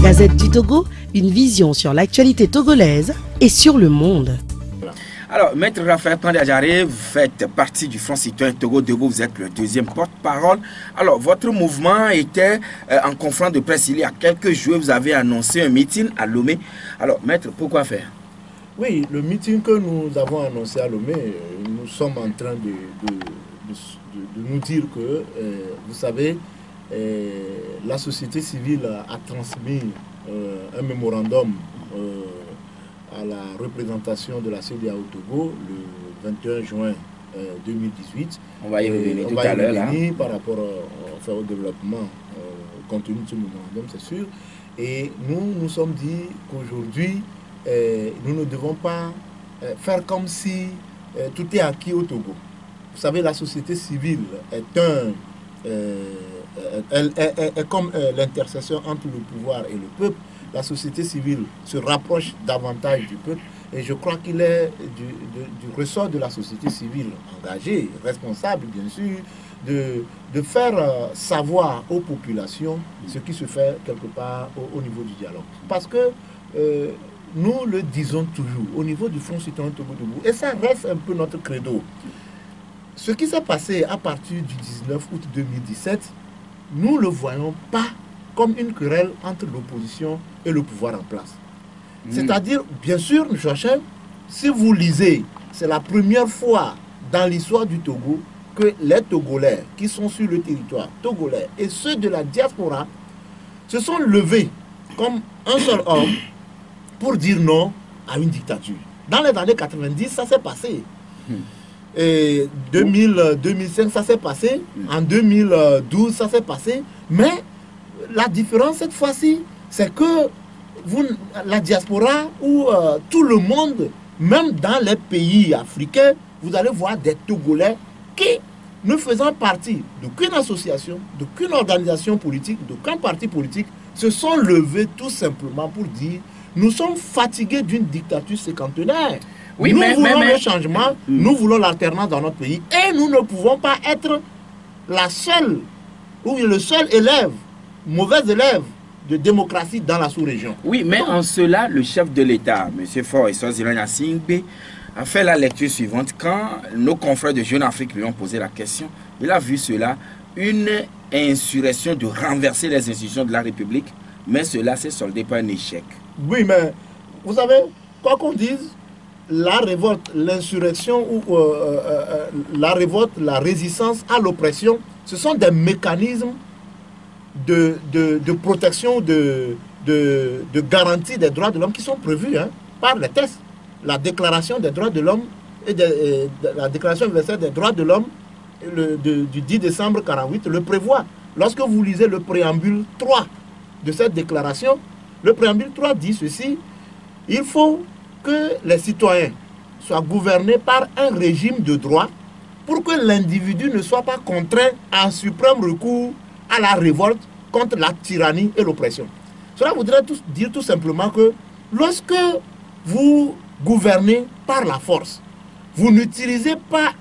Gazette du Togo, une vision sur l'actualité togolaise et sur le monde. Alors, Maître Raphaël Kandé Adjaré, vous faites partie du Front Citoyen Togo Debout, vous êtes le deuxième porte-parole. Alors, votre mouvement était en conférence de presse il y a quelques jours, vous avez annoncé un meeting à Lomé. Alors, Maître, pourquoi faire? Oui, le meeting que nous avons annoncé à Lomé, nous sommes en train de nous dire que, vous savez, la société civile a transmis un mémorandum à la représentation de la CEDEAO au Togo le 21 juin 2018. On va y revenir tout à l'heure par rapport au développement compte tenu de ce mémorandum, c'est sûr. Et nous sommes dit qu'aujourd'hui, nous ne devons pas faire comme si tout est acquis au Togo. Vous savez, la société civile est comme l'intersection entre le pouvoir et le peuple. La société civile se rapproche davantage du peuple et je crois qu'il est du ressort de la société civile engagée, responsable bien sûr, de faire savoir aux populations ce qui se fait quelque part au niveau du dialogue. Parce que nous le disons toujours au niveau du Front Citoyen Togo Debout, et ça reste un peu notre credo. Ce qui s'est passé à partir du 19 août 2017, nous ne le voyons pas comme une querelle entre l'opposition et le pouvoir en place. C'est-à-dire, bien sûr, Joachim, si vous lisez, c'est la première fois dans l'histoire du Togo que les Togolais qui sont sur le territoire togolais et ceux de la diaspora se sont levés comme un seul homme pour dire non à une dictature. Dans les années 90, ça s'est passé. Et 2005, ça s'est passé. En 2012, ça s'est passé. Mais la différence cette fois-ci, c'est que la diaspora ou tout le monde, même dans les pays africains, vous allez voir des Togolais qui, ne faisant partie d'aucune association, d'aucune organisation politique, d'aucun parti politique, se sont levés tout simplement pour dire nous sommes fatigués d'une dictature cinquantenaire. Oui, nous voulons le changement, nous voulons l'alternance dans notre pays et nous ne pouvons pas être la seule ou le seul élève, mauvais élève de démocratie dans la sous-région. Oui, mais en cela, le chef de l'État, M. Faure Swaziland Gnassingbé, a fait la lecture suivante. Quand nos confrères de Jeune Afrique lui ont posé la question, il a vu cela, une insurrection de renverser les institutions de la République, mais cela s'est soldé par un échec. Oui, mais vous savez, quoi qu'on dise, la révolte, l'insurrection ou la révolte, la résistance à l'oppression, ce sont des mécanismes de protection, de garantie des droits de l'homme qui sont prévus par les textes. La déclaration des droits de l'homme et la déclaration universelle des droits de l'homme du 10 décembre 1948 le prévoit. Lorsque vous lisez le préambule 3 de cette déclaration, le préambule 3 dit ceci: il faut que les citoyens soient gouvernés par un régime de droit pour que l'individu ne soit pas contraint en suprême recours à la révolte contre la tyrannie et l'oppression. Cela voudrait dire tout simplement que lorsque vous gouvernez par la force, vous n'utilisez pas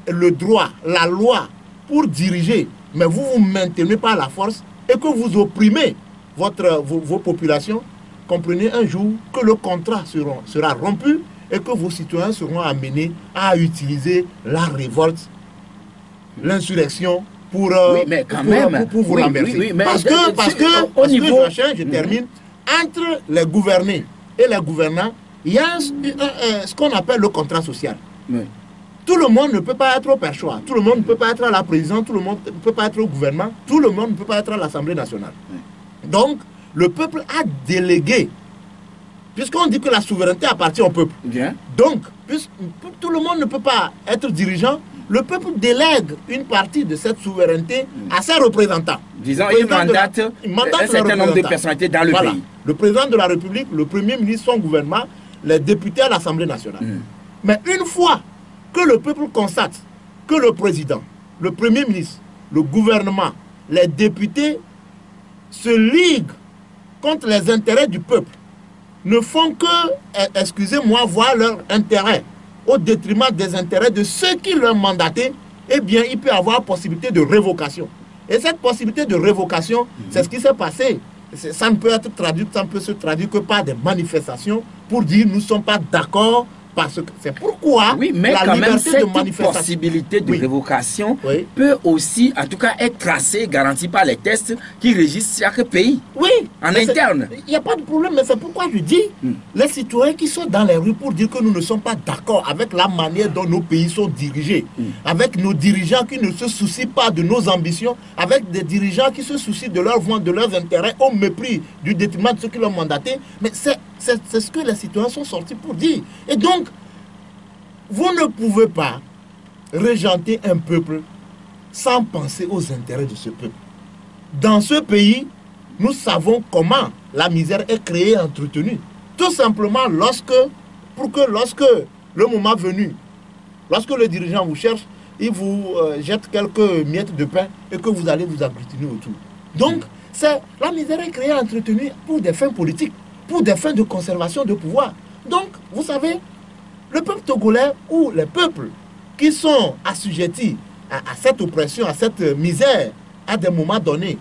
le droit, la loi pour diriger, mais vous vous maintenez par la force et que vous opprimez vos populations, comprenez un jour que le contrat sera rompu et que vos citoyens seront amenés à utiliser la révolte, l'insurrection pour vous renverser. Parce que au niveau, je termine, entre les gouvernés et les gouvernants, il y a ce qu'on appelle le contrat social. Oui. Tout le monde ne peut pas être au perchoir, tout le monde ne peut pas être à la présidence, tout le monde ne peut pas être au gouvernement, tout le monde ne peut pas être à l'Assemblée nationale. Oui. Donc, le peuple a délégué, puisqu'on dit que la souveraineté appartient au peuple. Bien. Donc, puisque tout le monde ne peut pas être dirigeant, le peuple délègue une partie de cette souveraineté à ses représentants. Disons, il mandate un certain nombre de personnalités dans le pays. Le président de la République, le premier ministre, son gouvernement, les députés à l'Assemblée nationale. Mais une fois que le peuple constate que le président, le premier ministre, le gouvernement, les députés se liguent contre les intérêts du peuple, ne font que, excusez-moi, voir leur intérêt au détriment des intérêts de ceux qui l'ont mandaté, eh bien, il peut y avoir possibilité de révocation. Et cette possibilité de révocation, c'est ce qui s'est passé ça ne peut être traduit, ça ne peut se traduire que par des manifestations pour dire nous ne sommes pas d'accord. Parce que c'est pourquoi oui, mais la quand même, liberté de cette manifestation, possibilité de oui, révocation oui, peut aussi, en tout cas, être tracée, garantie par les tests qui régissent chaque pays. Oui, en interne. Il n'y a pas de problème, mais c'est pourquoi je dis, les citoyens qui sont dans les rues pour dire que nous ne sommes pas d'accord avec la manière dont nos pays sont dirigés, avec nos dirigeants qui ne se soucient pas de nos ambitions, avec des dirigeants qui se soucient de leurs ventes, de leurs intérêts, au mépris du détriment de ceux qui l'ont mandaté. Mais c'est ce que les citoyens sont sortis pour dire. Et donc, vous ne pouvez pas régenter un peuple sans penser aux intérêts de ce peuple. Dans ce pays, nous savons comment la misère est créée et entretenue. Tout simplement lorsque le moment venu, lorsque le dirigeant vous cherche, il vous jette quelques miettes de pain et que vous allez vous agglutiner autour. Donc, la misère est créée et entretenue pour des fins politiques, pour des fins de conservation de pouvoir. Donc, vous savez, le peuple togolais ou les peuples qui sont assujettis à cette oppression, à cette misère, à des moments donnés,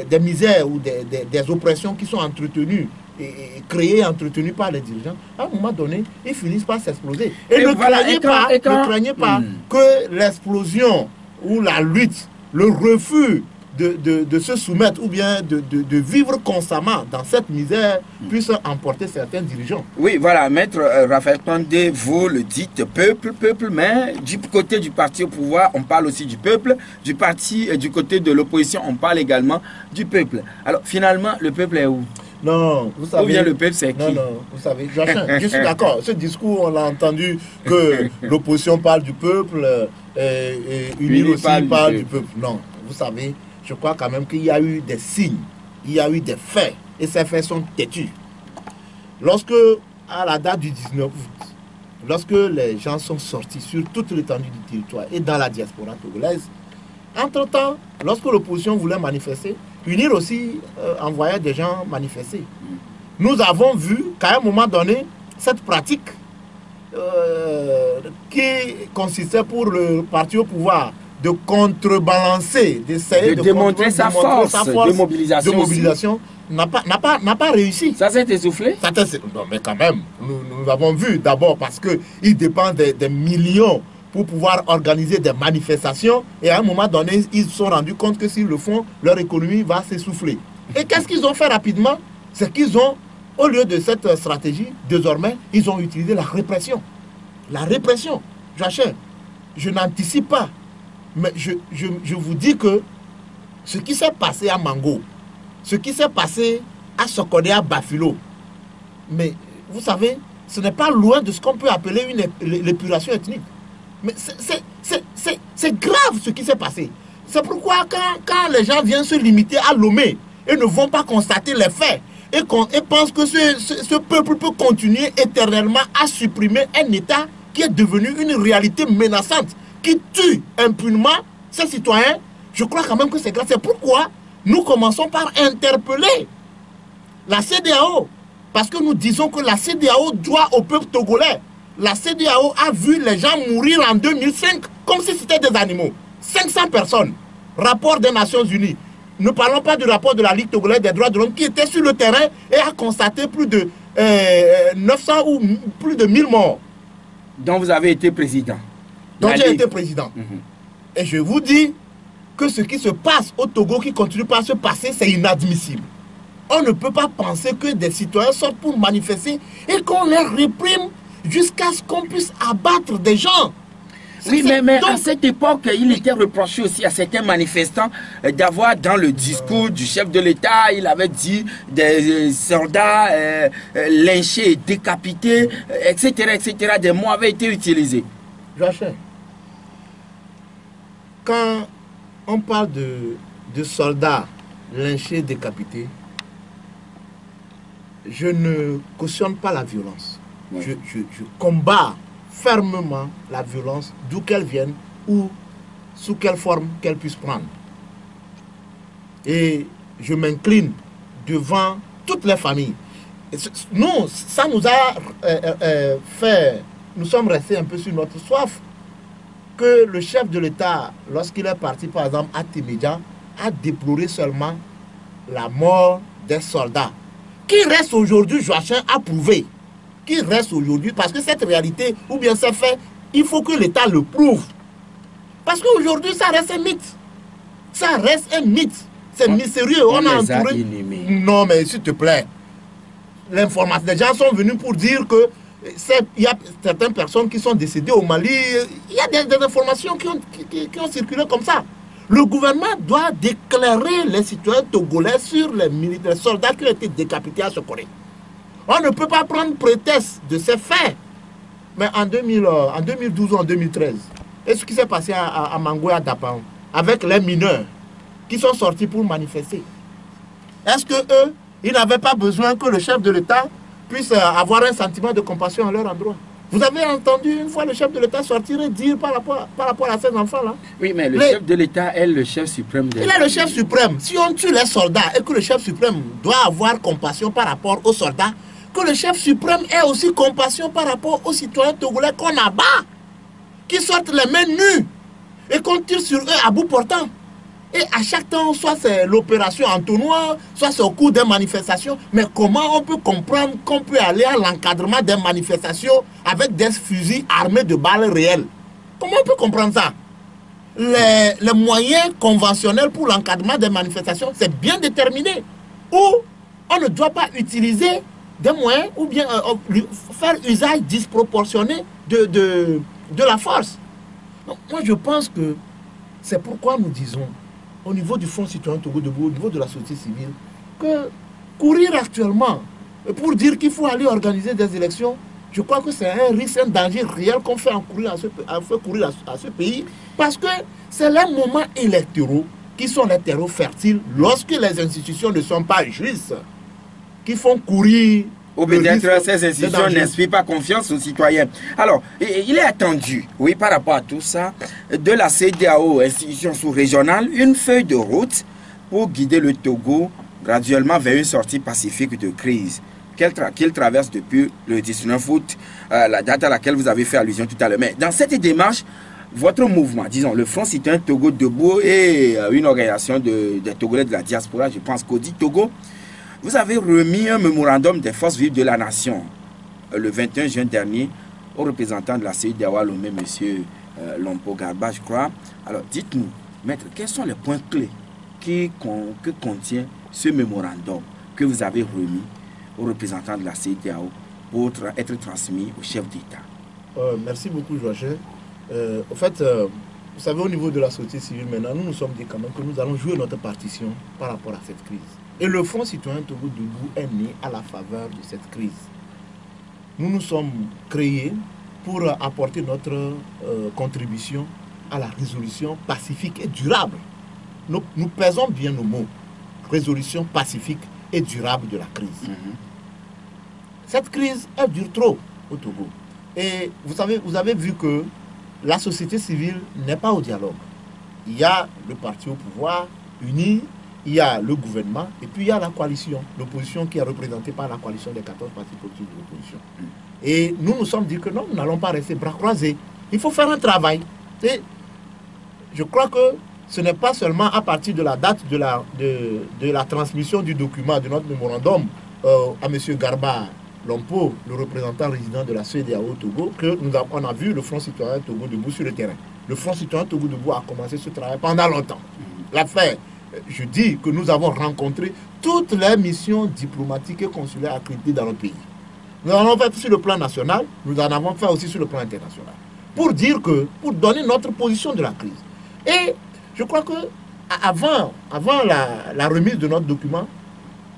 des misères ou des oppressions qui sont entretenues et créées et entretenues par les dirigeants, à un moment donné, ils finissent par s'exploser. Et ne craignez pas que l'explosion ou la lutte, le refus de se soumettre ou bien de vivre constamment dans cette misère puisse emporter certains dirigeants. Oui, voilà, maître Raphaël Condé, vous le dites, peuple, mais du côté du parti au pouvoir, on parle aussi du peuple, du parti et du côté de l'opposition, on parle également du peuple. Alors, finalement, le peuple est où? Non, vous savez... Ou bien le peuple, c'est qui? Non, vous savez, je suis d'accord. Ce discours, on a entendu que l'opposition parle du peuple et UNIR aussi parle du peuple. Non, vous savez, je crois quand même qu'il y a eu des signes, il y a eu des faits, et ces faits sont têtus. Lorsque, à la date du 19 août, lorsque les gens sont sortis sur toute l'étendue du territoire et dans la diaspora togolaise, entre-temps, lorsque l'opposition voulait manifester, UNIR aussi envoyait des gens manifester. Nous avons vu qu'à un moment donné, cette pratique qui consistait pour le parti au pouvoir de contrebalancer, d'essayer de démontrer sa force de mobilisation n'a pas réussi. Ça s'est essoufflé? Non, mais quand même, nous avons vu d'abord parce qu'ils dépendent des millions pour pouvoir organiser des manifestations et à un moment donné, ils se sont rendus compte que s'ils le font, leur économie va s'essouffler. Et qu'est-ce qu'ils ont fait rapidement? C'est qu'ils ont, au lieu de cette stratégie, désormais, ils ont utilisé la répression. La répression. Joachim, je n'anticipe pas. Mais je vous dis que ce qui s'est passé à Mango, ce qui s'est passé à Sokodé, à Bafilo, mais vous savez, ce n'est pas loin de ce qu'on peut appeler une épuration ethnique. Mais c'est grave ce qui s'est passé. C'est pourquoi quand les gens viennent se limiter à Lomé et ne vont pas constater les faits et pensent que ce peuple peut continuer éternellement à supprimer un État qui est devenu une réalité menaçante, qui tue impunément ses citoyens, je crois quand même que c'est grave. C'est pourquoi nous commençons par interpeller la CEDEAO. Parce que nous disons que la CEDEAO doit au peuple togolais. La CEDEAO a vu les gens mourir en 2005 comme si c'était des animaux. 500 personnes. Rapport des Nations Unies. Ne parlons pas du rapport de la Ligue togolaise des droits de l'homme qui était sur le terrain et a constaté plus de 900 ou plus de 1000 morts. Donc vous avez été président. Donc j'ai été président. Et je vous dis que ce qui se passe au Togo, qui continue pas à se passer, c'est inadmissible. On ne peut pas penser que des citoyens sortent pour manifester et qu'on les réprime jusqu'à ce qu'on puisse abattre des gens. Oui, mais donc, à cette époque, il était reproché aussi à certains manifestants d'avoir, dans le discours du chef de l'État, il avait dit des soldats lynchés, décapités, etc., etc. Des mots avaient été utilisés. Joachim, quand on parle de soldats lynchés, décapités, je ne cautionne pas la violence. Oui. Je combats fermement la violence, d'où qu'elle vienne ou sous quelle forme qu'elle puisse prendre. Et je m'incline devant toutes les familles. Nous, ça nous a fait... Nous sommes restés un peu sur notre soif que le chef de l'État, lorsqu'il est parti par exemple à Témédia, a déploré seulement la mort des soldats qui restent aujourd'hui, Joachim a prouvé, qui restent aujourd'hui, parce que cette réalité, ou bien c'est fait, il faut que l'État le prouve. Parce qu'aujourd'hui, ça reste un mythe. Ça reste un mythe. C'est mystérieux. On a les a entouré. inhumés. Non, mais s'il te plaît. L'information, les gens sont venus pour dire que il y a certaines personnes qui sont décédées au Mali. Il y a des informations qui ont circulé comme ça. Le gouvernement doit déclarer les citoyens togolais sur les militaires, soldats qui ont été décapités à Sokoré. On ne peut pas prendre prétexte de ces faits. Mais en 2012 ou en 2013, et ce qui s'est passé à Mango et à Dapan, avec les mineurs qui sont sortis pour manifester, est-ce que eux, ils n'avaient pas besoin que le chef de l'État puisse avoir un sentiment de compassion à leur endroit? Vous avez entendu une fois le chef de l'État sortir et dire par rapport à ces enfants-là? Oui, mais le chef de l'État est le chef suprême. Il est le chef suprême. Si on tue les soldats et que le chef suprême doit avoir compassion par rapport aux soldats, que le chef suprême ait aussi compassion par rapport aux citoyens togolais qu'on abat, qui sortent les mains nues et qu'on tire sur eux à bout portant. Et à chaque temps, soit c'est l'opération entonnoir, soit c'est au cours des manifestations. Mais comment on peut comprendre qu'on peut aller à l'encadrement des manifestations avec des fusils armés de balles réelles? Comment on peut comprendre ça? Les moyens conventionnels pour l'encadrement des manifestations, c'est bien déterminé. Ou on ne doit pas utiliser des moyens ou bien faire usage disproportionné de la force. Donc, moi, je pense que c'est pourquoi nous disons, au niveau du Front citoyen Togo Debout, au niveau de la société civile, que courir actuellement pour dire qu'il faut aller organiser des élections, je crois que c'est un risque, un danger réel qu'on fait courir à ce pays, parce que c'est les moments électoraux qui sont les terreaux fertiles lorsque les institutions ne sont pas justes, qui font courir. Ou peut-être ces institutions n'inspirent pas confiance aux citoyens. Alors, il est attendu, oui, par rapport à tout ça, de la CEDEAO, institution sous-régionale, une feuille de route pour guider le Togo graduellement vers une sortie pacifique de crise qu'il traverse depuis le 19 août, la date à laquelle vous avez fait allusion tout à l'heure. Mais dans cette démarche, votre mouvement, disons, le Front citoyen Togo Debout et une organisation des Togolais de la diaspora, je pense qu'Audi Togo, vous avez remis un mémorandum des forces vives de la nation le 21 juin dernier aux représentants de la CEDEAO, M. Lompo Garba, je crois. Alors, dites-nous, maître, quels sont les points clés que contient ce mémorandum que vous avez remis aux représentants de la CEDEAO pour être transmis au chef d'État? Merci beaucoup, Joachim. En fait, vous savez, au niveau de la société civile, maintenant, nous nous sommes dit quand même que nous allons jouer notre partition par rapport à cette crise. Et le Front citoyen Togo Debout est né à la faveur de cette crise. Nous nous sommes créés pour apporter notre contribution à la résolution pacifique et durable. Nous pesons bien nos mots. Résolution pacifique et durable de la crise. Cette crise, elle dure trop au Togo. Et vous avez vu que la société civile n'est pas au dialogue. Il y a le parti au pouvoir uni, il y a le gouvernement, et puis il y a la coalition, l'opposition qui est représentée par la coalition des 14 partis politiques de l'opposition. Et nous nous sommes dit que non, nous n'allons pas rester bras croisés. Il faut faire un travail. Et je crois que ce n'est pas seulement à partir de la date de la transmission du document, de notre mémorandum, à M. Garba Lompo, le représentant résident de la CEDEAO au Togo, qu'on a vu le Front citoyen Togo Debout sur le terrain. Le Front citoyen Togo Debout a commencé ce travail pendant longtemps. L'affaire, je dis que nous avons rencontré toutes les missions diplomatiques et consulaires accréditées dans le pays. Nous en avons fait sur le plan national, nous en avons fait aussi sur le plan international. Pour donner notre position de la crise. Et je crois que avant la remise de notre document,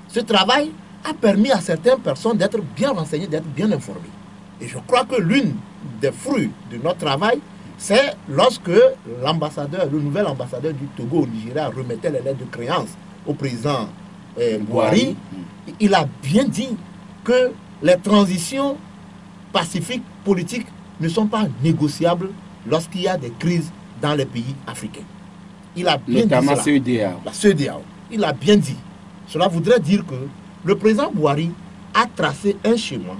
ce travail a permis à certaines personnes d'être bien renseignées, d'être bien informées. Et je crois que l'une des fruits de notre travail, c'est lorsque le nouvel ambassadeur du Togo au Nigeria remettait les lettres de créance au président Buhari, il a bien dit que les transitions pacifiques, politiques, ne sont pas négociables lorsqu'il y a des crises dans les pays africains. Il a bien dit cela. La CEDEAO. Il a bien dit. Cela voudrait dire que le président Buhari a tracé un schéma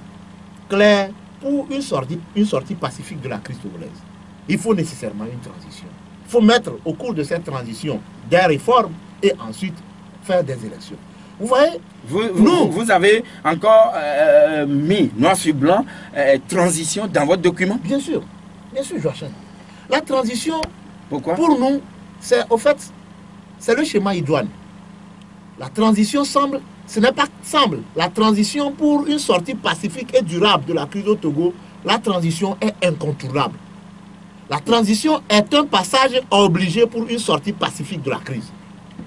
clair pour une sortie pacifique de la crise togolaise. Il faut nécessairement une transition. Il faut mettre au cours de cette transition des réformes et ensuite faire des élections. Vous voyez? Vous avez encore mis noir sur blanc transition dans votre document? Bien sûr, Joachim. La transition, pourquoi? Pour nous, c'est au fait, c'est le schéma idoine. La transition semble, ce n'est pas semble, la transition pour une sortie pacifique et durable de la crise au Togo, la transition est incontournable. La transition est un passage obligé pour une sortie pacifique de la crise.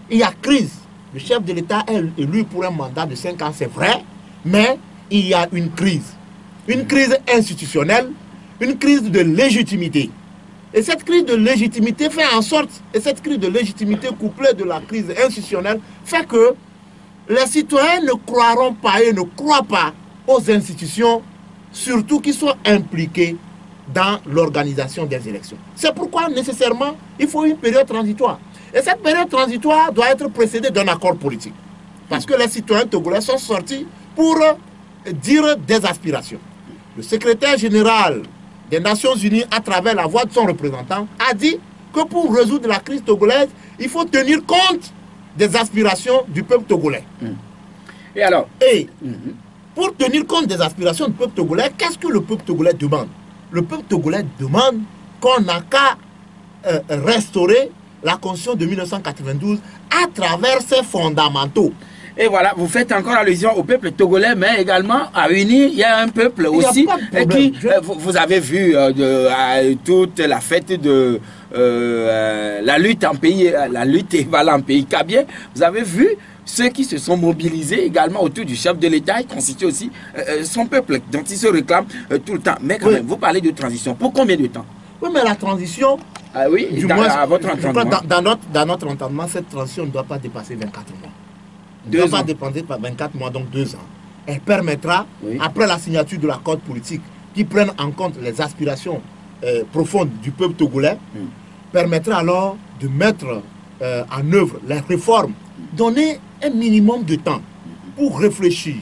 Il y a crise. Le chef de l'État est élu pour un mandat de 5 ans, c'est vrai, mais il y a une crise. Une crise institutionnelle, une crise de légitimité. Et cette crise de légitimité fait en sorte, et cette crise de légitimité couplée de la crise institutionnelle fait que les citoyens ne croiront pas et ne croient pas aux institutions, surtout qui sont impliquées dans l'organisation des élections. C'est pourquoi nécessairement il faut une période transitoire. Et cette période transitoire doit être précédée d'un accord politique. Parce que les citoyens togolais sont sortis pour dire des aspirations. Le secrétaire général des Nations Unies, à travers la voix de son représentant, a dit que pour résoudre la crise togolaise, il faut tenir compte des aspirations du peuple togolais. Et alors? Pour tenir compte des aspirations du peuple togolais, qu'est-ce que le peuple togolais demande? Le peuple togolais demande qu'on n'a qu'à restaurer la Constitution de 1992 à travers ses fondamentaux. Et voilà, vous faites encore allusion au peuple togolais, mais également à unir. Il y a un peuple aussi qui, vous avez vu toute la fête de la lutte en pays, la lutte évalue en pays kabien. Vous avez vu ceux qui se sont mobilisés également autour du chef de l'État. Il constitue aussi son peuple dont il se réclame tout le temps. Mais quand même, vous parlez de transition. Pour combien de temps? Oui, mais la transition, oui, du moins, à votre entendement. Dans notre entendement, cette transition ne doit pas dépasser 24 mois. Elle ne doit pas dépasser par 24 mois, donc 2 ans. Elle permettra, après la signature de l'accord politique, qui prenne en compte les aspirations profondes du peuple togolais, permettra alors de mettre en œuvre les réformes, donner un minimum de temps pour réfléchir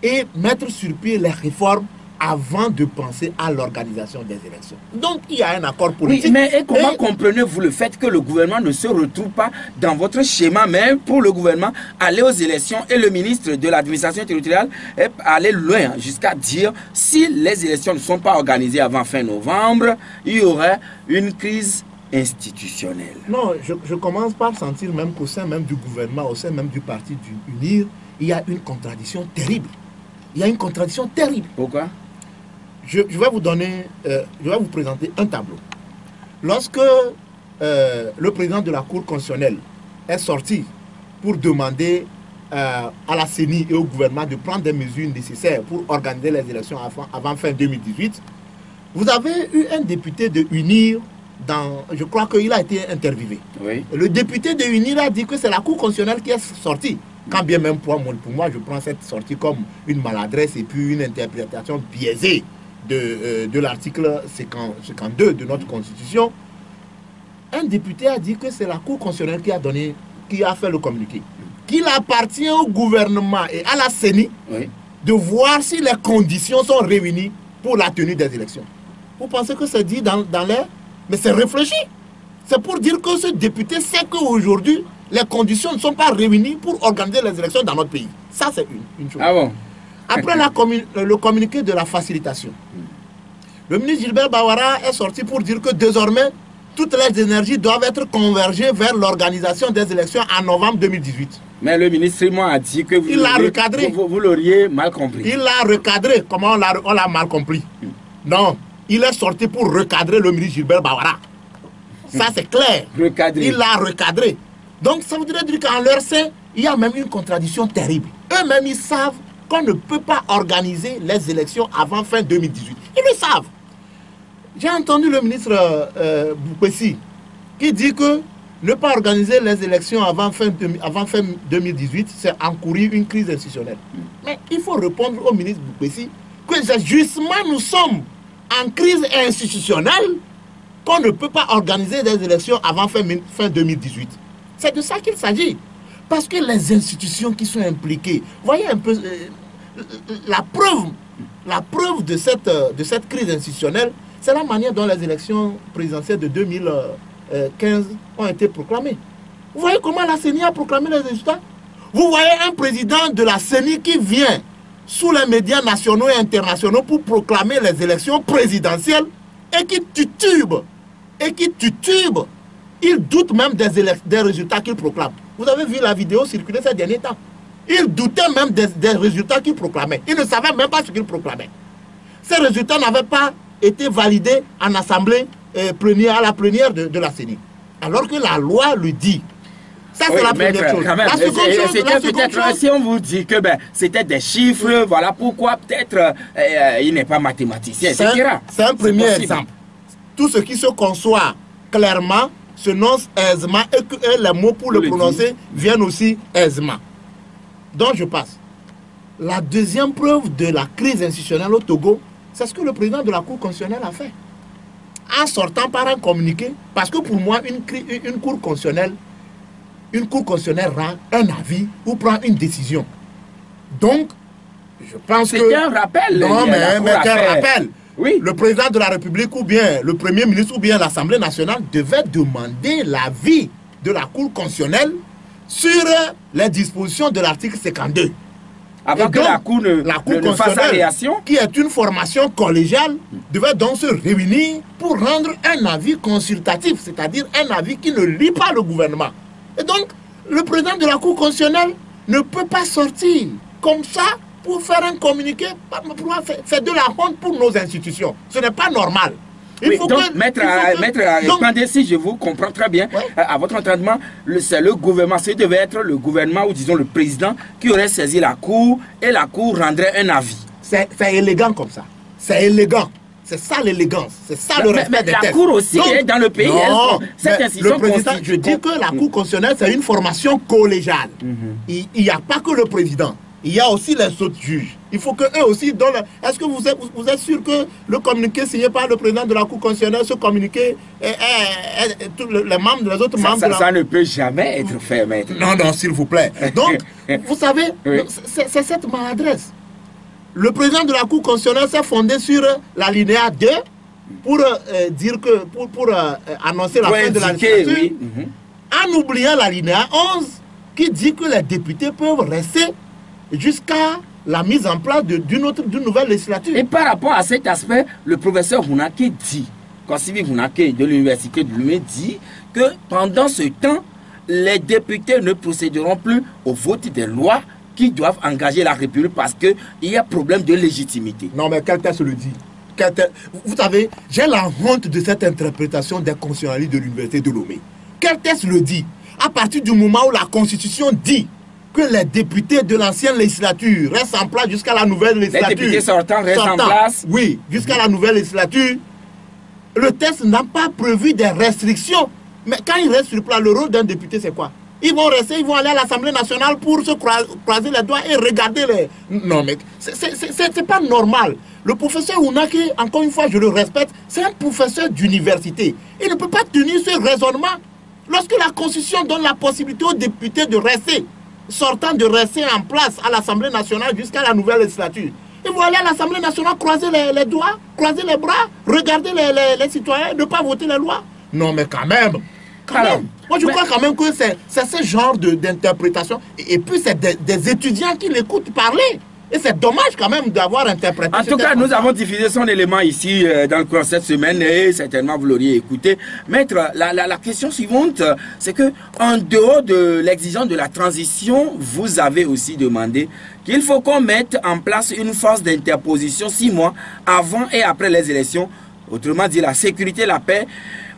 et mettre sur pied les réformes avant de penser à l'organisation des élections. Donc, il y a un accord politique. Oui, mais comment comprenez-vous le fait que le gouvernement ne se retrouve pas dans votre schéma, même pour le gouvernement, aller aux élections et le ministre de l'administration territoriale est allé loin jusqu'à dire si les élections ne sont pas organisées avant fin novembre, il y aurait une crise institutionnelle. Non, je commence par sentir même qu'au sein même du gouvernement, au sein même du parti du UNIR, il y a une contradiction terrible. Il y a une contradiction terrible. Pourquoi? Je vais vous donner, je vais vous présenter un tableau. Lorsque le président de la Cour constitutionnelle est sorti pour demander à la CENI et au gouvernement de prendre des mesures nécessaires pour organiser les élections avant fin 2018, vous avez eu un député de UNIR, je crois qu'il a été interviewé. Oui. Le député de UNIR a dit que c'est la Cour constitutionnelle qui est sortie. Quand bien même pour moi, je prends cette sortie comme une maladresse et puis une interprétation biaisée de l'article 52 de notre Constitution. Un député a dit que c'est la Cour constitutionnelle qui a fait le communiqué. Qu'il appartient au gouvernement et à la CENI de voir si les conditions sont réunies pour la tenue des élections. Vous pensez que c'est dit dans l'air? Mais c'est réfléchi. C'est pour dire que ce député sait qu'aujourd'hui, les conditions ne sont pas réunies pour organiser les élections dans notre pays. Ça, c'est une chose. Ah bon? Après le communiqué de la facilitation, le ministre Gilbert Bawara est sorti pour dire que désormais, toutes les énergies doivent être convergées vers l'organisation des élections en novembre 2018. Mais le ministre a dit que vous l'auriez mal compris. Il l'a recadré. Comment on l'a mal compris? Non, il est sorti pour recadrer le ministre Gilbert Bawara. Ça, c'est clair. Recadré. Il l'a recadré. Donc, ça voudrait dire qu'en leur sein, il y a même une contradiction terrible. Eux-mêmes, ils savent qu'on ne peut pas organiser les élections avant fin 2018. Ils le savent. J'ai entendu le ministre Boupessi qui dit que ne pas organiser les élections avant fin 2018, c'est encourir une crise institutionnelle. Mais il faut répondre au ministre Boupessi que justement nous sommes en crise institutionnelle qu'on ne peut pas organiser des élections avant fin 2018. C'est de ça qu'il s'agit. Parce que les institutions qui sont impliquées, voyez un peu la preuve de cette crise institutionnelle, c'est la manière dont les élections présidentielles de 2015 ont été proclamées. Vous voyez comment la CENI a proclamé les résultats? Vous voyez un président de la CENI qui vient sous les médias nationaux et internationaux pour proclamer les élections présidentielles et qui titube, il doute même des résultats qu'il proclame. Vous avez vu la vidéo circuler ces derniers temps. Il doutait même des résultats qu'il proclamait. Il ne savait même pas ce qu'il proclamait. Ces résultats n'avaient pas été validés en assemblée à la plénière de la CENI. Alors que la loi le dit. Ça, c'est la première chose. La seconde chose, si on vous dit que c'était des chiffres, voilà pourquoi peut-être il n'est pas mathématicien, etc. C'est un premier exemple. Tout ce qui se conçoit clairement se nonce aisément et que les mots pour le prononcer viennent aussi aisément. Donc je passe. La deuxième preuve de la crise institutionnelle au Togo, c'est ce que le président de la Cour constitutionnelle a fait. En sortant par un communiqué, parce que pour moi, une Cour constitutionnelle rend un avis ou prend une décision. Donc, je pense que... C'est un rappel. Non, mais quel rappel. Oui. Le président de la République ou bien le Premier ministre ou bien l'Assemblée nationale devait demander l'avis de la Cour constitutionnelle sur les dispositions de l'article 52. Avant que la Cour ne fasse sa réaction, qui est une formation collégiale, devait donc se réunir pour rendre un avis consultatif, c'est-à-dire un avis qui ne lie pas le gouvernement. Et donc, le président de la Cour constitutionnelle ne peut pas sortir comme ça pour faire un communiqué. C'est de la honte pour nos institutions. Ce n'est pas normal. Oui, donc, maître Pandé, si je vous comprends très bien, à votre entendement, c'est le gouvernement, ce devait être le gouvernement ou disons le président qui aurait saisi la Cour et la Cour rendrait un avis. C'est élégant comme ça. C'est élégant. C'est ça l'élégance. C'est ça le respect des textes. La Cour aussi est dans le pays. Non, cette institution le président, je dis que la Cour constitutionnelle, c'est une formation collégiale. Il n'y a pas que le président. Il y a aussi les autres juges. Il faut qu'eux aussi donnent... Est-ce que vous êtes sûr que le communiqué signé par le président de la Cour constitutionnelle, ce communiqué, les autres membres... Ça ne peut jamais être fait, maître. Non, s'il vous plaît. Donc, vous savez, c'est cette maladresse. Le président de la Cour constitutionnelle s'est fondé sur l'alinéa 2 pour dire que... pour annoncer la fin de la législature, oui. En oubliant l'alinéa 11 qui dit que les députés peuvent rester jusqu'à la mise en place d'une nouvelle législature. Et par rapport à cet aspect, le professeur Hunake dit, Kosivi Hunake de l'université de Lomé dit que pendant ce temps, les députés ne procéderont plus au vote des lois qui doivent engager la République parce qu'il y a problème de légitimité. Non, mais quel texte le dit? Vous savez, j'ai la honte de cette interprétation des constitutionnalistes de l'université de Lomé. Quel texte le dit? À partir du moment où la Constitution dit que les députés de l'ancienne législature restent en place jusqu'à la nouvelle législature. Les députés sortants restent en place. Oui, jusqu'à la nouvelle législature. Le texte n'a pas prévu des restrictions. Mais quand ils restent sur place, le rôle d'un député, c'est quoi? Ils vont rester, ils vont aller à l'Assemblée nationale pour se croiser les doigts et regarder les... Non, mais c'est pas normal. Le professeur Hunake, encore une fois, je le respecte, c'est un professeur d'université. Il ne peut pas tenir ce raisonnement. Lorsque la Constitution donne la possibilité aux députés de rester, sortant de rester en place à l'Assemblée nationale jusqu'à la nouvelle législature. Ils vont aller à l'Assemblée nationale, croiser les doigts, croiser les bras, regarder les citoyens, ne pas voter les lois. Non, mais quand même. Moi, je crois quand même que c'est ce genre d'interprétation. Et puis, c'est des étudiants qui l'écoutent parler. Et c'est dommage quand même d'avoir interprété. En tout cas, nous avons diffusé son élément ici dans le cours cette semaine et certainement vous l'auriez écouté. Maître, la question suivante, c'est que en dehors de l'exigence de la transition, vous avez aussi demandé qu'il faut qu'on mette en place une force d'interposition 6 mois avant et après les élections. Autrement dit, la sécurité, la paix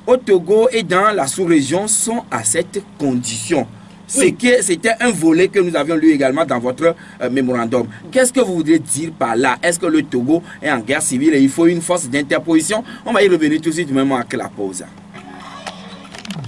au Togo et dans la sous-région sont à cette condition. C'était un volet que nous avions lu également dans votre mémorandum. Qu'est-ce que vous voudrez dire par là? Est-ce que le Togo est en guerre civile et il faut une force d'interposition? On va y revenir tout de suite, même après la pause.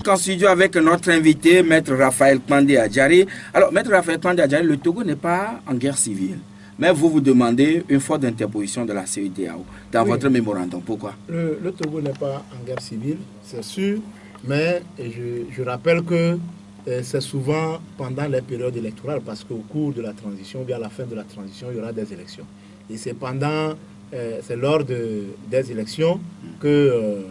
En studio avec notre invité, Maître Raphaël Pandé Adjari. Alors, Maître Raphaël Pandé Adjari, le Togo n'est pas en guerre civile. Mais vous demandez une force d'interposition de la CEDEAO dans votre mémorandum. Pourquoi? Le Togo n'est pas en guerre civile, c'est sûr. Mais je rappelle que c'est souvent pendant les périodes électorales, parce qu'au cours de la transition, ou bien à la fin de la transition, il y aura des élections. Et c'est lors des élections que,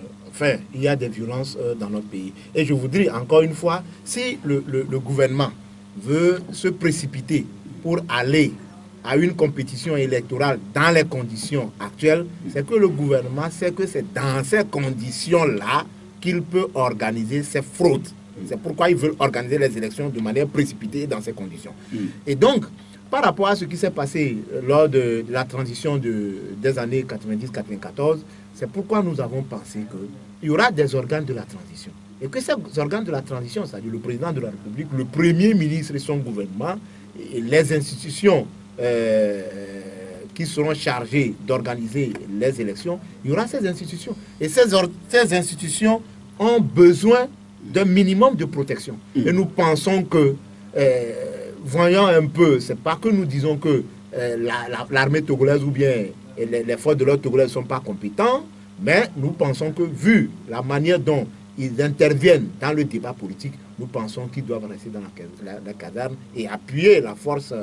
il y a des violences dans notre pays. Et je voudrais encore une fois, si le gouvernement veut se précipiter pour aller à une compétition électorale dans les conditions actuelles, c'est que le gouvernement sait que c'est dans ces conditions-là qu'il peut organiser ces fraudes. C'est pourquoi ils veulent organiser les élections de manière précipitée dans ces conditions. Et donc, par rapport à ce qui s'est passé lors de la transition des années 90-94, c'est pourquoi nous avons pensé qu'il y aura des organes de la transition. Et que ces organes de la transition, c'est-à-dire le président de la République, le premier ministre et son gouvernement, et les institutions qui seront chargées d'organiser les élections, il y aura ces institutions. Et ces institutions ont besoin d'un minimum de protection. Et nous pensons que, voyons un peu, c'est pas que nous disons que l'armée togolaise ou bien les forces de l'ordre togolaises ne sont pas compétents, mais nous pensons que, vu la manière dont ils interviennent dans le débat politique, nous pensons qu'ils doivent rester dans la caserne et appuyer la force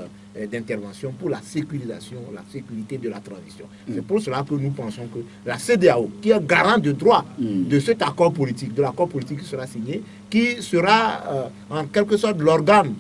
d'intervention pour la sécurisation, la sécurité de la transition. C'est pour cela que nous pensons que la CEDEAO, qui est garant de droit de cet accord politique, de l'accord politique qui sera signé, qui sera en quelque sorte l'organe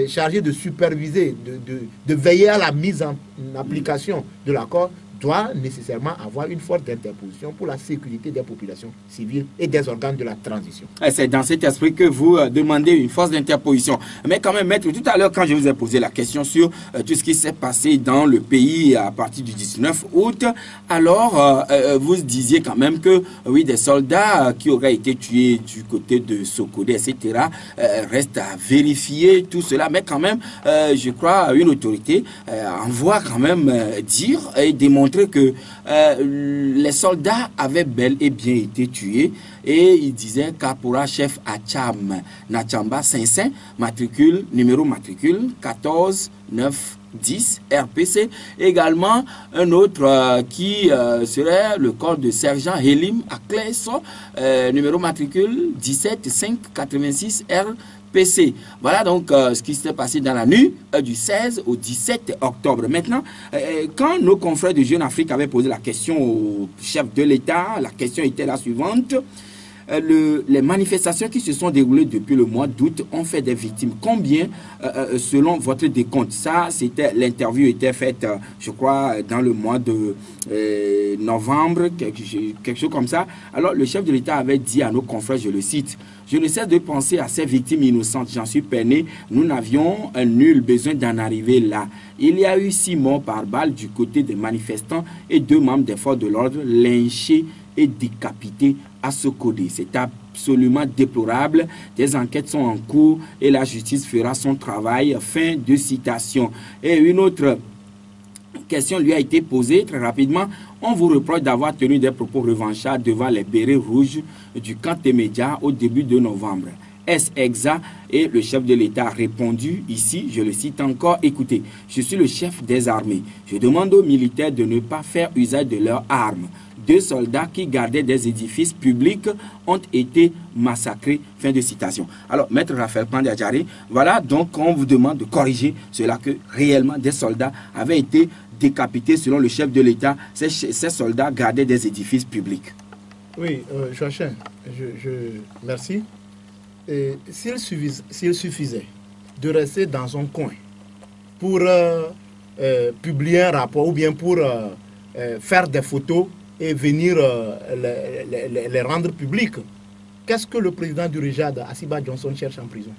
chargé de superviser, de veiller à la mise en application de l'accord, doit nécessairement avoir une force d'interposition pour la sécurité des populations civiles et des organes de la transition. C'est dans cet esprit que vous demandez une force d'interposition. Mais quand même, maître, tout à l'heure, quand je vous ai posé la question sur tout ce qui s'est passé dans le pays à partir du 19 août, alors vous disiez quand même que oui, des soldats qui auraient été tués du côté de Sokodé, etc., restent à vérifier tout cela. Mais quand même, je crois, une autorité envoie quand même dire et démontrer que les soldats avaient bel et bien été tués et il disait caporal chef Acham Nachamba Saint-Saint, numéro matricule 14 9 10 RPC. Également un autre qui serait le corps de sergent Helim Akleso, numéro matricule 17 5 86 RPC. Voilà donc ce qui s'est passé dans la nuit du 16 au 17 octobre. Maintenant, quand nos confrères de Jeune Afrique avaient posé la question au chef de l'État, la question était la suivante. Les manifestations qui se sont déroulées depuis le mois d'août ont fait des victimes. Combien, selon votre décompte? Ça, c'était l'interview était faite, je crois, dans le mois de novembre, quelque chose comme ça. Alors, le chef de l'État avait dit à nos confrères, je le cite, « Je ne cesse de penser à ces victimes innocentes. J'en suis peiné. Nous n'avions nul besoin d'en arriver là. Il y a eu 6 morts par balle du côté des manifestants et 2 membres des forces de l'ordre lynchés et décapités à Sokodé. C'est absolument déplorable. Des enquêtes sont en cours et la justice fera son travail. » Fin de citation. Et une autre question lui a été posée très rapidement. On vous reproche d'avoir tenu des propos revanchards devant les bérets rouges du camp des médias au début de novembre. Est-ce exact? Et le chef de l'État a répondu ici, je le cite encore, écoutez, je suis le chef des armées. Je demande aux militaires de ne pas faire usage de leurs armes. 2 soldats qui gardaient des édifices publics ont été massacrés. Fin de citation. Alors, maître Raphaël Pandé-Adjaré, voilà donc on vous demande de corriger cela, que réellement des soldats avaient été décapités selon le chef de l'État. Ces soldats gardaient des édifices publics. Oui, Joachim, merci. S'il suffisait de rester dans son coin pour publier un rapport ou bien pour faire des photos et venir les rendre publiques, qu'est-ce que le président du RIJAD, Asiba Johnson, cherche en prison?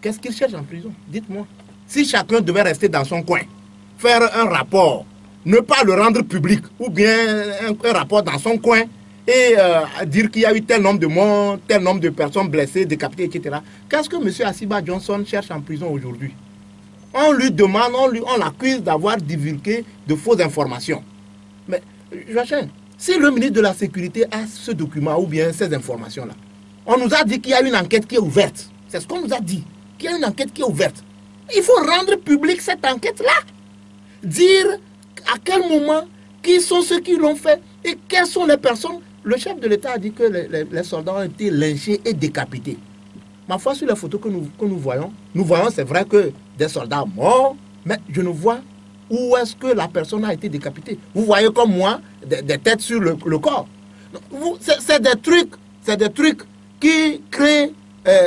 Qu'est-ce qu'il cherche en prison? Dites-moi. Si chacun devait rester dans son coin, faire un rapport, ne pas le rendre public, ou bien un rapport dans son coin, et dire qu'il y a eu tel nombre de morts, tel nombre de personnes blessées, décapitées, etc. Qu'est-ce que M. Asiba Johnson cherche en prison aujourd'hui? On lui demande, on l'accuse d'avoir divulgué de fausses informations. Mais, Joachim, si le ministre de la Sécurité a ce document ou bien ces informations-là, on nous a dit qu'il y a une enquête qui est ouverte. C'est ce qu'on nous a dit, qu'il y a une enquête qui est ouverte. Il faut rendre public cette enquête-là. Dire à quel moment, qui sont ceux qui l'ont fait et quelles sont les personnes. Le chef de l'État a dit que les soldats ont été lynchés et décapités. Ma foi, sur les photos que nous voyons, c'est vrai que des soldats morts, mais je ne vois où est-ce que la personne a été décapitée. Vous voyez comme moi, des têtes sur le corps. C'est des trucs qui créent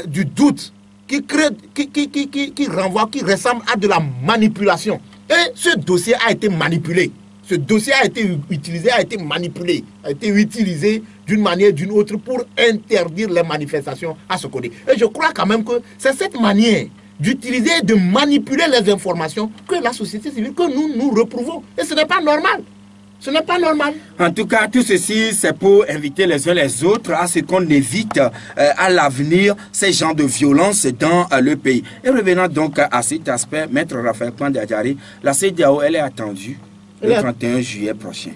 du doute qui renvoie, qui ressemble à de la manipulation. Et ce dossier a été manipulé. Ce dossier a été utilisé, a été manipulé, a été utilisé d'une manière ou d'une autre pour interdire les manifestations à ce côté. Et je crois quand même que c'est cette manière d'utiliser, de manipuler les informations que la société civile, que nous reprouvons. Et ce n'est pas normal. Ce n'est pas normal. En tout cas, tout ceci, c'est pour inviter les uns les autres à ce qu'on évite à l'avenir ces genres de violences dans le pays. Et revenant donc à cet aspect, Maître Raphaël Kwande-Adjari, la CEDEAO, elle est attendue le 31 juillet prochain.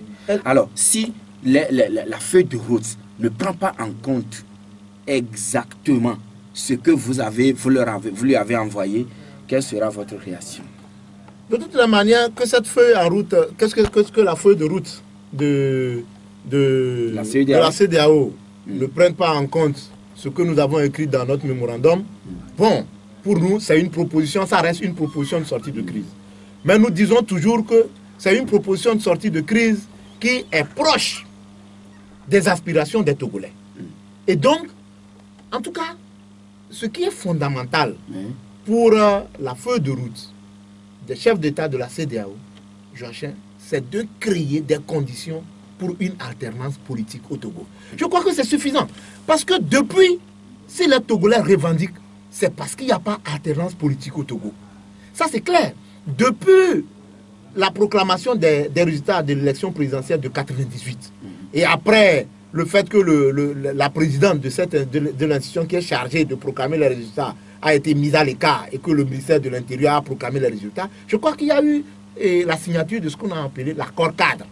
Alors, si la feuille de route ne prend pas en compte exactement ce que vous lui avez envoyé, quelle sera votre réaction? De toute la manière, que cette feuille en route, qu'est-ce que la feuille de route de la CEDEAO ne prenne pas en compte ce que nous avons écrit dans notre mémorandum, bon, pour nous, c'est une proposition, ça reste une proposition de sortie de crise. Mais nous disons toujours que c'est une proposition de sortie de crise qui est proche des aspirations des Togolais. Et donc, en tout cas, ce qui est fondamental pour la feuille de route des chefs d'État de la CEDEAO, Joachim, c'est de créer des conditions pour une alternance politique au Togo. Je crois que c'est suffisant. Parce que depuis, si les Togolais revendiquent, c'est parce qu'il n'y a pas alternance politique au Togo. Ça, c'est clair. Depuis la proclamation des résultats de l'élection présidentielle de 1998, et après le fait que la présidente de l'institution qui est chargée de proclamer les résultats a été mise à l'écart et que le ministère de l'Intérieur a proclamé les résultats, je crois qu'il y a eu la signature de ce qu'on a appelé l'accord cadre.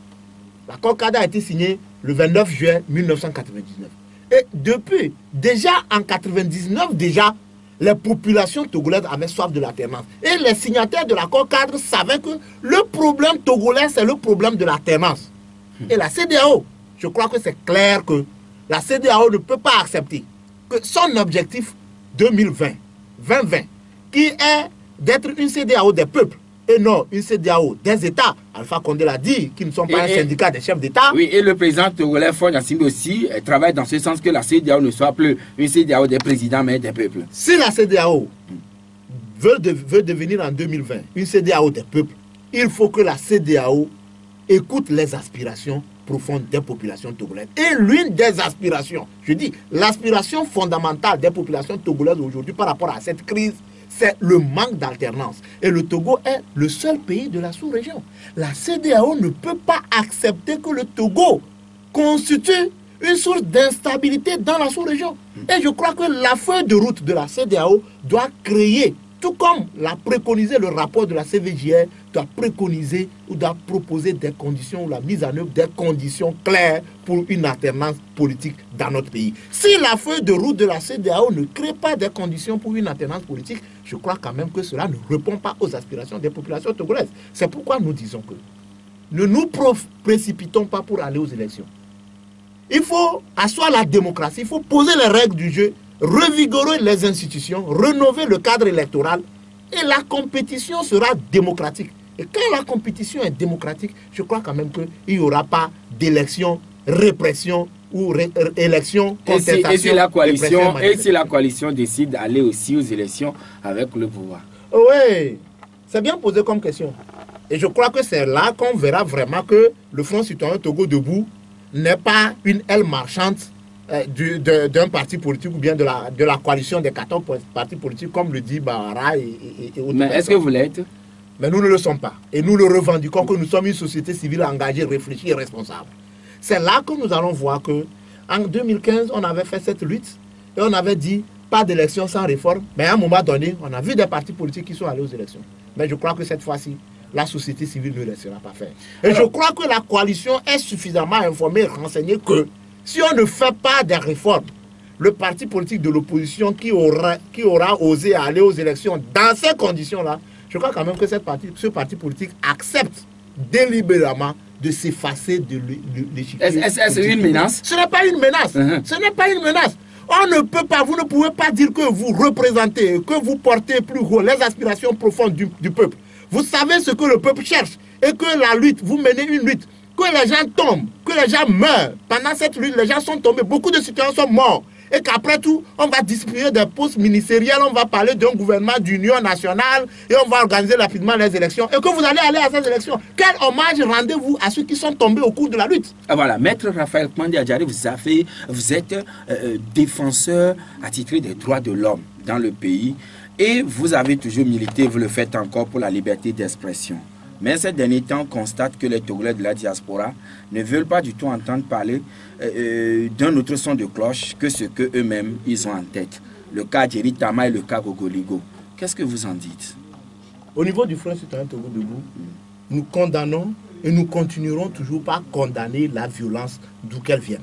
L'accord cadre a été signé le 29 juin 1999. Et depuis, déjà en 1999, déjà, les populations togolaises avaient soif de l'alternance. Et les signataires de l'accord cadre savaient que le problème togolais, c'est le problème de l'alternance. Et la CEDEAO, je crois que c'est clair que la CEDEAO ne peut pas accepter que son objectif 2020, qui est d'être une CEDEAO des peuples et non une CEDEAO des États. Alpha Condé l'a dit, qui ne sont pas un syndicat des chefs d'État. Oui, et le président togolais Faure Gnassingbé aussi travaille dans ce sens que la CEDEAO ne soit plus une CEDEAO des présidents, mais des peuples. Si la CEDEAO veut devenir en 2020 une CEDEAO des peuples, il faut que la CEDEAO écoute les aspirations profonde des populations togolaises. Et l'une des aspirations, je dis, l'aspiration fondamentale des populations togolaises aujourd'hui par rapport à cette crise, c'est le manque d'alternance. Et le Togo est le seul pays de la sous-région. La CEDEAO ne peut pas accepter que le Togo constitue une source d'instabilité dans la sous-région. Et je crois que la feuille de route de la CEDEAO doit créer, tout comme l'a préconisé le rapport de la CVJR, doit préconiser ou doit proposer des conditions ou la mise en œuvre des conditions claires pour une alternance politique dans notre pays. Si la feuille de route de la CEDEAO ne crée pas des conditions pour une alternance politique, je crois quand même que cela ne répond pas aux aspirations des populations togolaises. C'est pourquoi nous disons que ne nous précipitons pas pour aller aux élections. Il faut asseoir la démocratie, il faut poser les règles du jeu, revigorer les institutions, rénover le cadre électoral et la compétition sera démocratique. Et quand la compétition est démocratique, je crois quand même qu'il n'y aura pas d'élection, répression ou élection, contestation. Et si la coalition décide d'aller aussi aux élections avec le pouvoir? Oui, c'est bien posé comme question. Et je crois que c'est là qu'on verra vraiment que le Front citoyen Togo debout n'est pas une aile marchande d'un parti politique ou bien de la coalition des 14 partis politiques, comme le dit Bahara et autres. Mais est-ce que vous l'êtes? Mais nous ne le sommes pas. Et nous le revendiquons que nous sommes une société civile engagée, réfléchie et responsable. C'est là que nous allons voir que en 2015, on avait fait cette lutte et on avait dit pas d'élection sans réforme. Mais à un moment donné, on a vu des partis politiques qui sont allés aux élections. Mais je crois que cette fois-ci, la société civile ne laissera pas faire. Et je crois que la coalition est suffisamment informée et renseignée que si on ne fait pas des réformes, le parti politique de l'opposition qui aura osé aller aux élections dans ces conditions-là, je crois quand même que ce parti politique accepte délibérément de s'effacer de l'échiquier. Est-ce une menace? Ce n'est pas une menace. Ce n'est pas une menace. On ne peut pas, vous ne pouvez pas dire que vous représentez, que vous portez plus haut les aspirations profondes du peuple. Vous savez ce que le peuple cherche et que la lutte, vous menez une lutte, que les gens tombent, que les gens meurent. Pendant cette lutte, les gens sont tombés, beaucoup de citoyens sont morts. et qu'après tout, on va distribuer des postes ministériels, on va parler d'un gouvernement d'union nationale et on va organiser rapidement les élections et que vous allez aller à ces élections. Quel hommage rendez-vous à ceux qui sont tombés au cours de la lutte? Ah, voilà, Maître Raphaël Kmandi Adjari, vous êtes défenseur attitré des droits de l'homme dans le pays et vous avez toujours milité, vous le faites encore pour la liberté d'expression. Mais ces derniers temps, on constate que les Togolais de la diaspora ne veulent pas du tout entendre parler d'un autre son de cloche que ce qu'eux-mêmes ils ont en tête. Le cas Djeri Tama et le cas Gogoligo. Qu'est-ce que vous en dites? Au niveau du Front Citoyen Togo Debout, nous condamnons et nous continuerons toujours par condamner la violence d'où qu'elle vienne.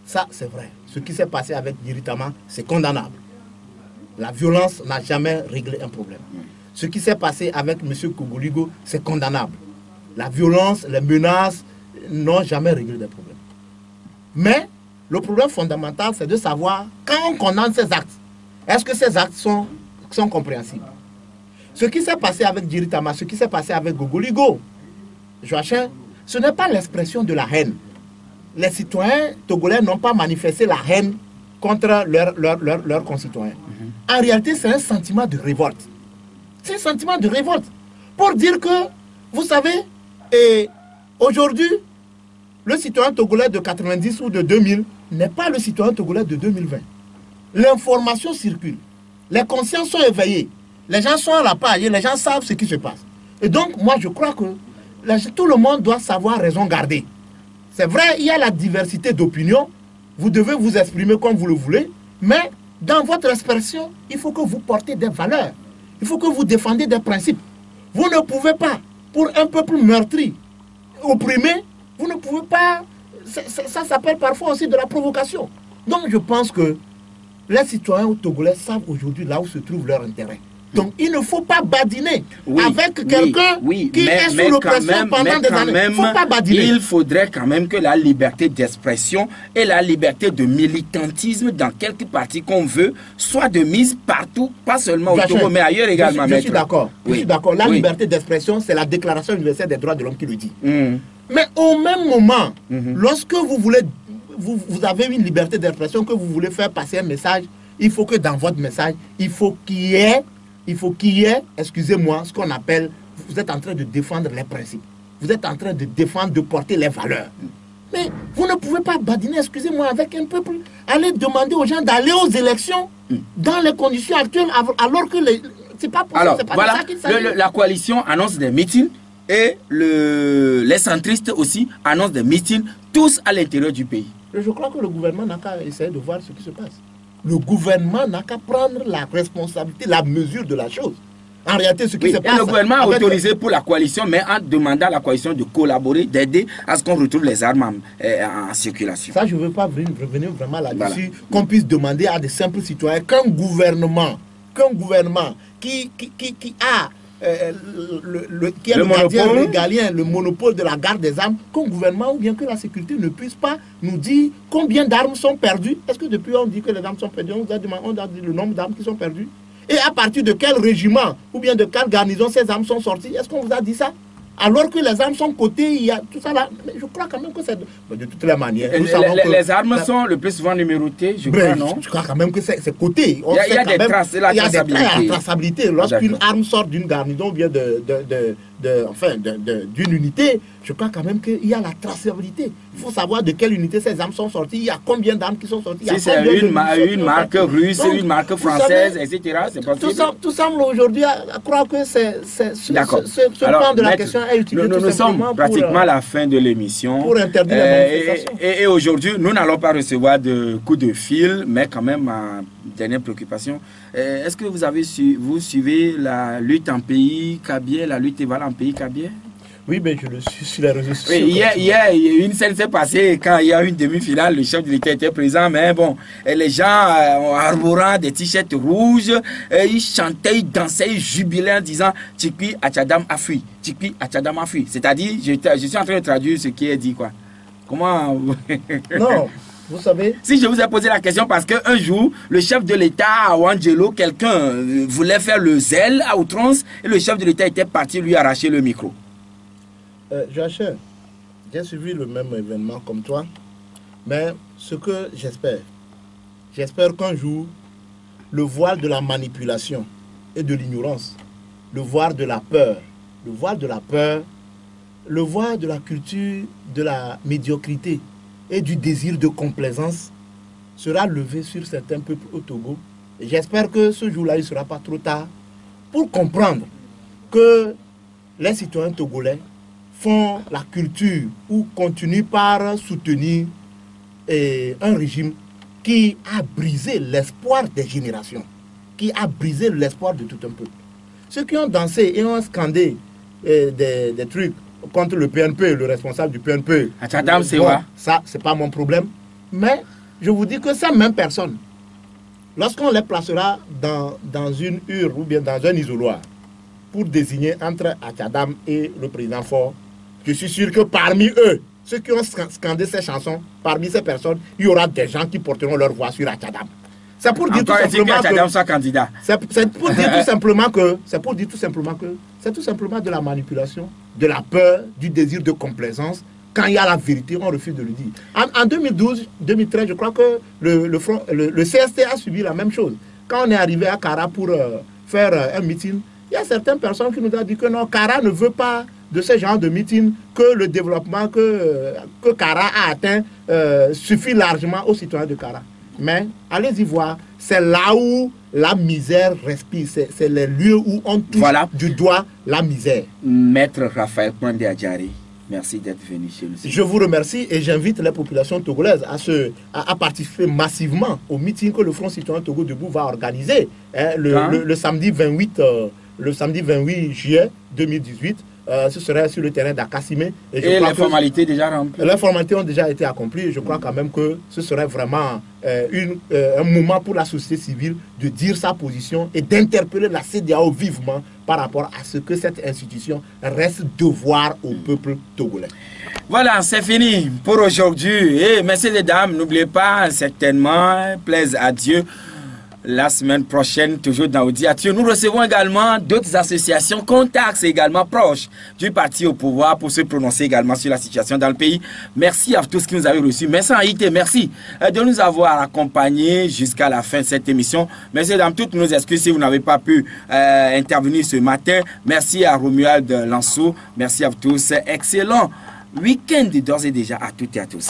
Ça, c'est vrai. Ce qui s'est passé avec Djeri Tama, c'est condamnable. La violence n'a jamais réglé un problème. Ce qui s'est passé avec M. Gogoligo, c'est condamnable. La violence, les menaces n'ont jamais réglé des problèmes. Mais le problème fondamental, c'est de savoir, quand on condamne ces actes, est-ce que ces actes sont compréhensibles? Ce qui s'est passé avec Djeri Tama, ce qui s'est passé avec Gogoligo, Joachim, ce n'est pas l'expression de la haine. Les citoyens togolais n'ont pas manifesté la haine contre leurs concitoyens. En réalité, c'est un sentiment de révolte. C'est un sentiment de révolte. Pour dire que, vous savez, aujourd'hui, le citoyen togolais de 90 ou de 2000 n'est pas le citoyen togolais de 2020. L'information circule. Les consciences sont éveillées. Les gens sont à la page et les gens savent ce qui se passe. Et donc, moi, je crois que tout le monde doit savoir raison garder. C'est vrai, il y a la diversité d'opinions. Vous devez vous exprimer comme vous le voulez. Mais dans votre expression, il faut que vous portez des valeurs. Il faut que vous défendez des principes. Vous ne pouvez pas, pour un peuple meurtri, opprimé, vous ne pouvez pas... Ça s'appelle parfois aussi de la provocation. Donc je pense que les citoyens togolais savent aujourd'hui là où se trouve leur intérêt. Donc il ne faut pas badiner avec quelqu'un qui est sous l'oppression pendant des années. Il ne faut pas badiner. Il faudrait quand même que la liberté d'expression et la liberté de militantisme dans quelques partis qu'on veut soit de mise partout, pas seulement au Togo, mais ailleurs également. Je suis d'accord. Je suis d'accord. La liberté d'expression, c'est la Déclaration universelle des droits de l'homme qui le dit. Mais au même moment, lorsque vous voulez, vous avez une liberté d'expression, que vous voulez faire passer un message, il faut que dans votre message, il faut qu'il y ait, excusez-moi, ce qu'on appelle, vous êtes en train de défendre les principes. Vous êtes en train de défendre, de porter les valeurs. Mais vous ne pouvez pas badiner, excusez-moi, avec un peuple, aller demander aux gens d'aller aux élections dans les conditions actuelles, alors que c'est pas possible. Alors, c'est pas voilà, ça qu'il s'agit. la coalition annonce des meetings et les centristes aussi annoncent des meetings, tous à l'intérieur du pays. Je crois que le gouvernement n'a qu'à essayer de voir ce qui se passe. Le gouvernement n'a qu'à prendre la responsabilité, la mesure de la chose. En réalité, ce qui se passe... Le gouvernement a autorisé pour la coalition, mais en demandant à la coalition de collaborer, d'aider à ce qu'on retrouve les armes en circulation. Ça, je ne veux pas revenir vraiment là-dessus, qu'on puisse demander à des simples citoyens qu'un gouvernement qui a le gardien régalien, le monopole de la garde des armes, qu'un gouvernement ou bien que la sécurité ne puisse pas nous dire combien d'armes sont perdues. Est-ce que depuis on dit que les armes sont perdues, on a dit le nombre d'armes qui sont perdues? Et à partir de quel régiment ou bien de quelle garnison ces armes sont sorties? Est-ce qu'on vous a dit ça? Alors que les armes sont cotées, il y a tout ça là. Mais je crois quand même que c'est de toutes les manières. Les armes sont le plus souvent numérotées, je crois, non? Je crois quand même que c'est coté. Il y a des traces, il y a la traçabilité. Lorsqu'une arme sort d'une garnison ou bien d'une unité, je crois quand même qu'il y a la traçabilité. Il faut savoir de quelle unité ces armes sont sorties, il y a combien d'armes qui sont sorties. Si c'est une marque russe, une marque française, etc., c'est possible. Tout semble aujourd'hui à croire que ce plan de la question est utilisé nous sommes pratiquement à la fin de l'émission. Pour interdire la manifestation. Et aujourd'hui, nous n'allons pas recevoir de coups de fil, mais quand même, ma dernière préoccupation, est-ce que vous suivez la lutte en pays Kabylie, la lutte éval en pays Kabylie? Oui, mais je le suis sur les réseaux sociaux. Oui, hier, une scène s'est passée quand il y a eu une demi-finale, le chef de l'État était présent, mais bon, les gens arborant des t-shirts rouges, ils chantaient, ils dansaient, ils jubilaient en disant « Tikwi Achadam Afri »,« Tikwi Achadam Afri ». C'est-à-dire, je suis en train de traduire ce qui est dit, quoi. Comment... Non, vous savez... Si je vous ai posé la question parce qu'un jour, le chef de l'État, à Wangelo, quelqu'un voulait faire le zèle à outrance, et le chef de l'État était parti lui arracher le micro. Joachim, j'ai suivi le même événement comme toi, mais ce que j'espère, J'espère qu'un jour, le voile de la manipulation et de l'ignorance, le voile de la peur, le voile de la peur, le voile de la culture de la médiocrité et du désir de complaisance sera levé sur certains peuples au Togo. Et j'espère que ce jour-là, il ne sera pas trop tard pour comprendre que les citoyens togolais font la culture ou continuent par soutenir un régime qui a brisé l'espoir des générations, qui a brisé l'espoir de tout un peuple. Ceux qui ont dansé et ont scandé des trucs contre le PNP, le responsable du PNP, bon, ça, c'est pas mon problème. Mais je vous dis que ces mêmes personnes, lorsqu'on les placera dans une urne ou bien dans un isoloir pour désigner entre Achadam et le président Faure, je suis sûr que parmi eux, ceux qui ont scandé ces chansons, parmi ces personnes, il y aura des gens qui porteront leur voix sur Achadam. C'est pour dire tout simplement que soit candidat. C'est pour dire tout simplement que c'est tout simplement de la manipulation, de la peur, du désir de complaisance. Quand il y a la vérité, on refuse de le dire. En 2012-2013, je crois que le CST a subi la même chose. Quand on est arrivé à Kara pour faire un meeting, il y a certaines personnes qui nous ont dit que non, Kara ne veut pas de ce genre de meeting, que le développement que Kara a atteint suffit largement aux citoyens de Kara. Mais allez-y voir, c'est là où la misère respire, c'est les lieux où on touche du doigt la misère. Maître Raphaël Kwande Adjari, merci d'être venu chez nous. Je vous remercie et j'invite les populations togolaises à participer massivement au meeting que le Front Citoyen Togo Debout va organiser le samedi 28 juillet 2018. Ce serait sur le terrain d'Akassimé. Et les formalités déjà remplies? Les formalités ont déjà été accomplies. Je crois quand même que ce serait vraiment un moment pour la société civile de dire sa position et d'interpeller la CEDEAO vivement par rapport à ce que cette institution reste devoir au peuple togolais. Voilà, c'est fini pour aujourd'hui. Et messieurs et dames, n'oubliez pas, certainement, plaise à Dieu, la semaine prochaine, toujours dans Audiature, nous recevons également d'autres associations, contacts et également proches du parti au pouvoir pour se prononcer également sur la situation dans le pays. Merci à tous qui nous avez reçus. Merci à IT, merci de nous avoir accompagnés jusqu'à la fin de cette émission. Merci dames, toutes nos excuses si vous n'avez pas pu intervenir ce matin. Merci à Romuald Lanceau. Merci à vous tous. Excellent week-end d'ores et déjà à toutes et à tous.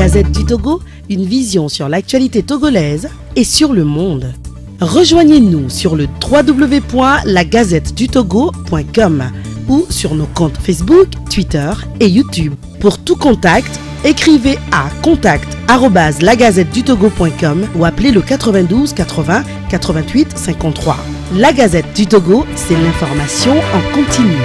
Gazette du Togo, une vision sur l'actualité togolaise et sur le monde. Rejoignez-nous sur le www.lagazettedutogo.com ou sur nos comptes Facebook, Twitter et YouTube. Pour tout contact, écrivez à contact@lagazettedutogo.com ou appelez le 92 80 88 53. La Gazette du Togo, c'est l'information en continu.